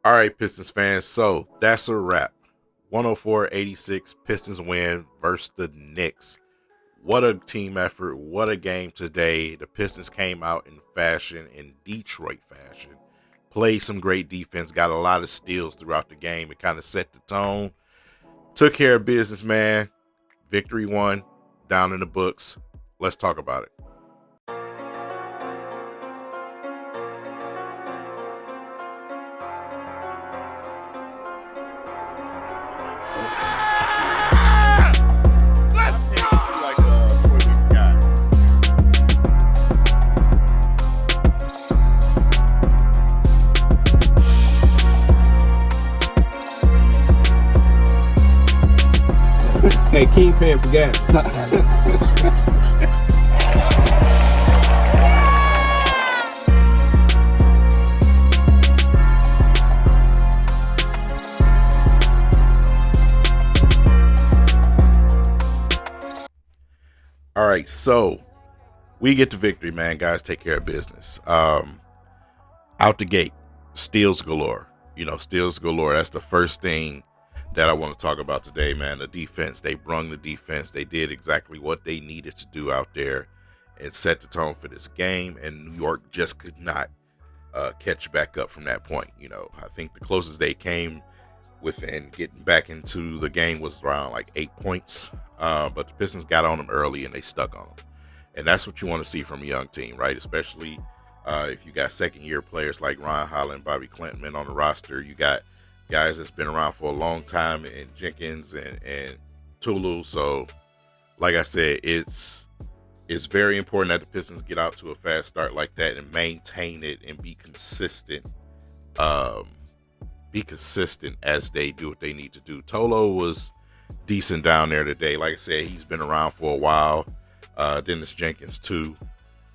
All right, Pistons fans. So that's a wrap. 104-86 Pistons win versus the Knicks. What a team effort. What a game today. The Pistons came out in fashion, in Detroit fashion. Played some great defense, got a lot of steals throughout the game. It kind of set the tone. Took care of business, man. Victory won, down in the books. Let's talk about it. Let's Hey, King paying for gas. All right, so we get the victory, man. Guys, take care of business. Out the gate, steals galore. Steals galore. That's the first thing that I want to talk about today, man. The defense. They brung the defense. They did exactly what they needed to do out there and set the tone for this game. And New York just could not catch back up from that point. I think the closest they came within getting back into the game was around like 8 points. But the Pistons got on them early and they stuck on them. And that's what you want to see from a young team, right? Especially if you got second year players like Ron Holland, Bobby Clinton on the roster. You got guys that's been around for a long time in Jenkins and Tulu. So, like I said, it's very important that the Pistons get out to a fast start like that and maintain it and be consistent. Um, be consistent as they do what they need to do. Tolo was decent down there today. Like I said, he's been around for a while. Dennis Jenkins too.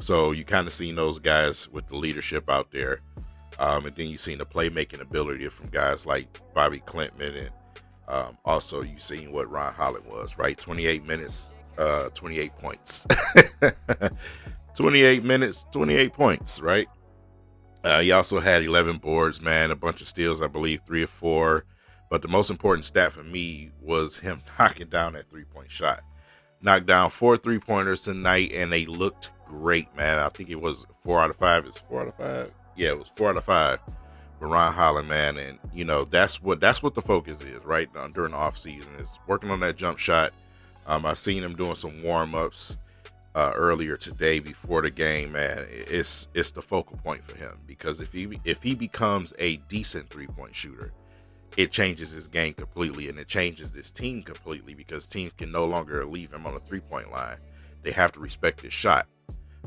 So you kind of seen those guys with the leadership out there. And then you seen the playmaking ability from guys like Bobby Clinton and also you seen what Ron Holland was, right? 28 minutes, 28 points. 28 minutes, 28 points, right? He also had 11 boards, man, a bunch of steals, I believe 3 or 4. But the most important stat for me was him knocking down that 3-point shot. Knocked down 4 3-pointers tonight, and they looked great, man. I think it was 4 out of 5. It's 4 out of 5. Yeah, it was 4 out of 5 for Ron Holland, man. And that's what the focus is, right? During the offseason, is working on that jump shot. I seen him doing some warm ups earlier today before the game, man. It's the focal point for him because if he becomes a decent 3-point shooter, it changes his game completely and it changes this team completely because teams can no longer leave him on the 3-point line. They have to respect his shot.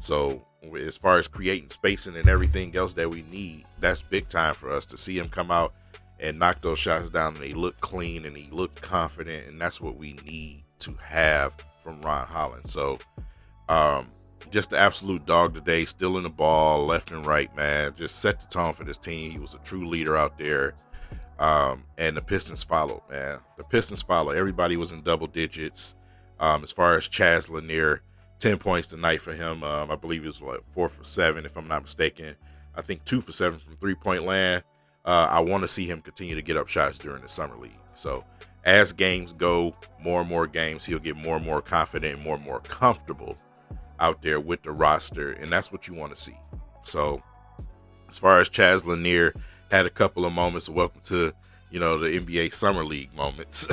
So as far as creating spacing and everything else that we need, that's big time for us to see him come out and knock those shots down and they look clean and he looked confident, and that's what we need to have from Ron Holland. So just the absolute dog today, stealing the ball left and right, man. Just set the tone for this team. He was a true leader out there. And the Pistons followed, man. The Pistons followed. Everybody was in double digits. As far as Chaz Lanier, 10 points tonight for him. I believe it was 4 for 7, if I'm not mistaken. I think 2 for 7 from 3-point land. I want to see him continue to get up shots during the summer league. So as games go, more and more games, he'll get more and more confident and more comfortable out there with the roster, and that's what you want to see. So as far as Chaz Lanier, had a couple of moments of welcome to, the NBA Summer League moments.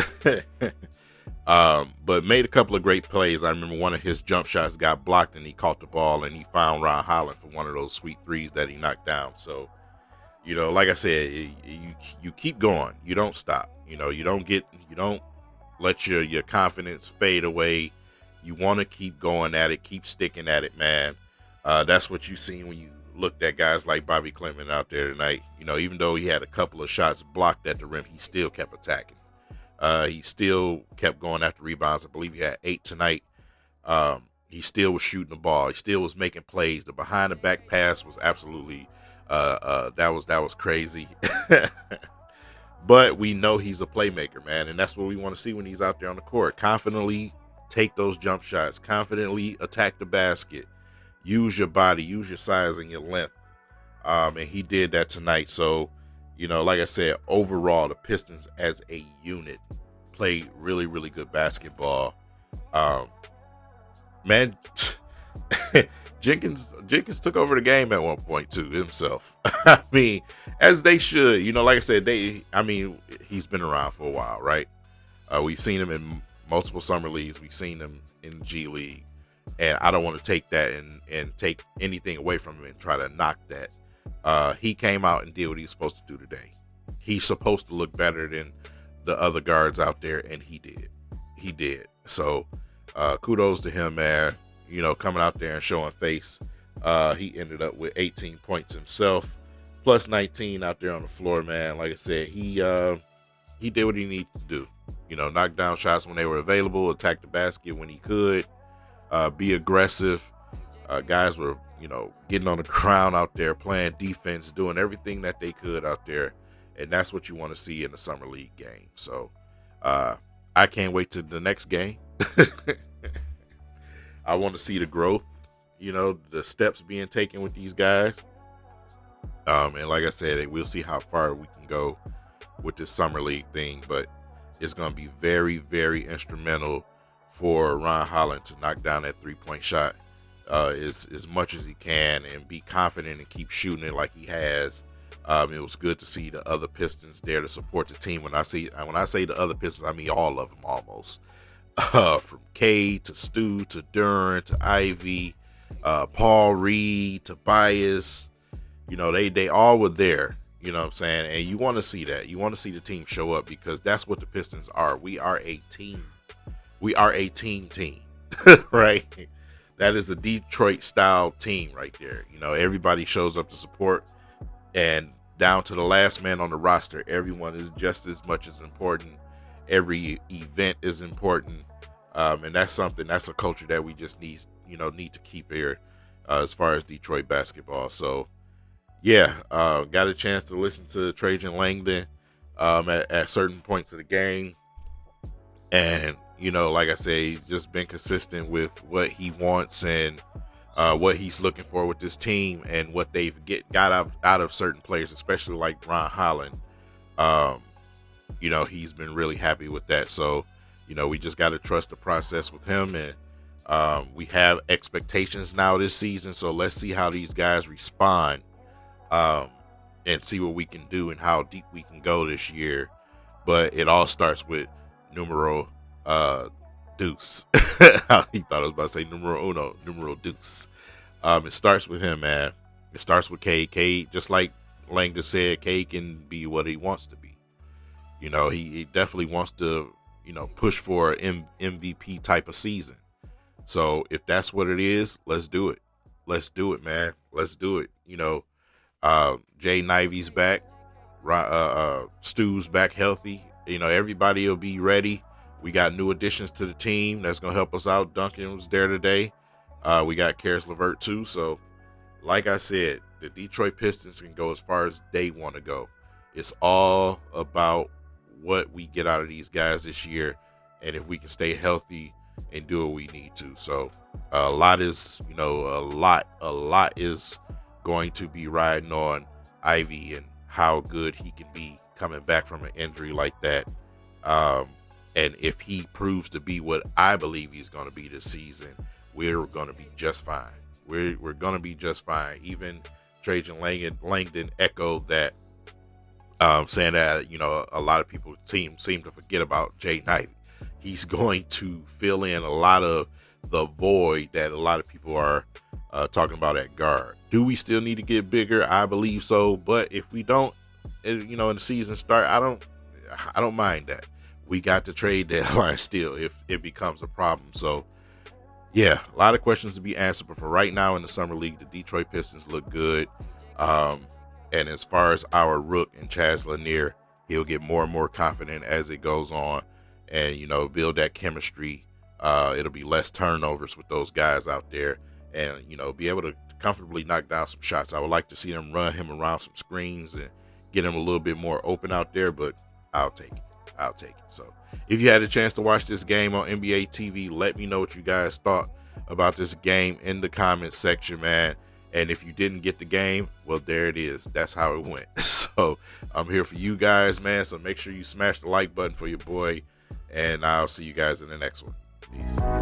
But made a couple of great plays. I remember one of his jump shots got blocked and he caught the ball and he found Ron Holland for one of those sweet threes that he knocked down. So, like I said, you keep going. You don't stop. You don't let your confidence fade away. You want to keep going at it, keep sticking at it, man. That's what you seen when you looked at guys like Bobby Clinton out there tonight. Even though he had a couple of shots blocked at the rim, he still kept attacking. He still kept going after rebounds. I believe he had 8 tonight. He still was shooting the ball. He still was making plays. The behind the back pass was absolutely that was crazy. But we know he's a playmaker, man, and that's what we want to see when he's out there on the court. Confidently take those jump shots. Confidently attack the basket. Use your body, use your size and your length. And he did that tonight. So, like I said, overall, the Pistons as a unit played really, really good basketball. Man, Jenkins took over the game at one point too himself. I mean, as they should. Like I said, he's been around for a while, right? We've seen him in multiple summer leagues. We've seen him in the G League. And I don't want to take that and take anything away from him and try to knock that. He came out and did what he's supposed to do today. He's supposed to look better than the other guards out there, and he did. He did. So kudos to him, man. Coming out there and showing face. He ended up with 18 points himself, plus 19 out there on the floor, man. Like I said, he did what he needed to do. Knock down shots when they were available, attack the basket when he could. Be aggressive. Guys were, getting on the ground out there, playing defense, doing everything that they could out there. And that's what you want to see in the summer league game. So I can't wait to the next game. I want to see the growth, the steps being taken with these guys. And like I said, we'll see how far we can go with this summer league thing. But it's going to be very, very instrumental for Ron Holland to knock down that 3-point shot as much as he can and be confident and keep shooting it like he has. It was good to see the other Pistons there to support the team. When I say the other Pistons, I mean all of them almost. From K to Stu to Duran to Ivy, Paul Reed to Bias. They all were there. You know what I'm saying? And you want to see that. You want to see the team show up because that's what the Pistons are. We are a team. We are a team, right? That is a Detroit style team right there. Everybody shows up to support, and down to the last man on the roster, everyone is just as much as important. Every event is important, and that's a culture that we just need to keep here as far as Detroit basketball. So, yeah, got a chance to listen to Trajan Langdon at certain points of the game, and like I say, he's just been consistent with what he wants and what he's looking for with this team and what they've got out of certain players, especially like Ron Holland. He's been really happy with that. So, we just got to trust the process with him. And we have expectations now this season. So let's see how these guys respond and see what we can do and how deep we can go this year. But it all starts with numero deuce. He thought I was about to say numero uno, numero deuce. It starts with him, man. It starts with K. K, just like Langdon said, K can be what he wants to be. He definitely wants to, push for an MVP type of season. So if that's what it is, let's do it. Let's do it, man. Let's do it. Jay Nivy's back. Stu's back healthy. Everybody will be ready. We got new additions to the team that's going to help us out. Duncan was there today. We got Karis LeVert too. So, like I said, the Detroit Pistons can go as far as they want to go. It's all about what we get out of these guys this year, and if we can stay healthy and do what we need to. So, a lot is going to be riding on Ivy and how good he can be coming back from an injury like that. And if he proves to be what I believe he's going to be this season, we're going to be just fine. We're going to be just fine. Even Trajan Langdon echoed that, saying that, a lot of people seem to forget about Jay Knight. He's going to fill in a lot of the void that a lot of people are talking about at guard. Do we still need to get bigger? I believe so. But if we don't, in the season start, I don't mind that. We got the trade deadline still if it becomes a problem. So, yeah, a lot of questions to be answered. But for right now in the Summer League, the Detroit Pistons look good. And as far as our rook and Chaz Lanier, he'll get more and more confident as it goes on and, build that chemistry. It'll be less turnovers with those guys out there and, be able to comfortably knock down some shots. I would like to see them run him around some screens and get him a little bit more open out there, but I'll take it. So if you had a chance to watch this game on NBA TV, let me know what you guys thought about this game in the comments section, man. And if you didn't get the game, well, there it is. That's how it went. So So I'm here for you guys, man. So make sure you smash the like button for your boy, and I'll see you guys in the next one. Peace.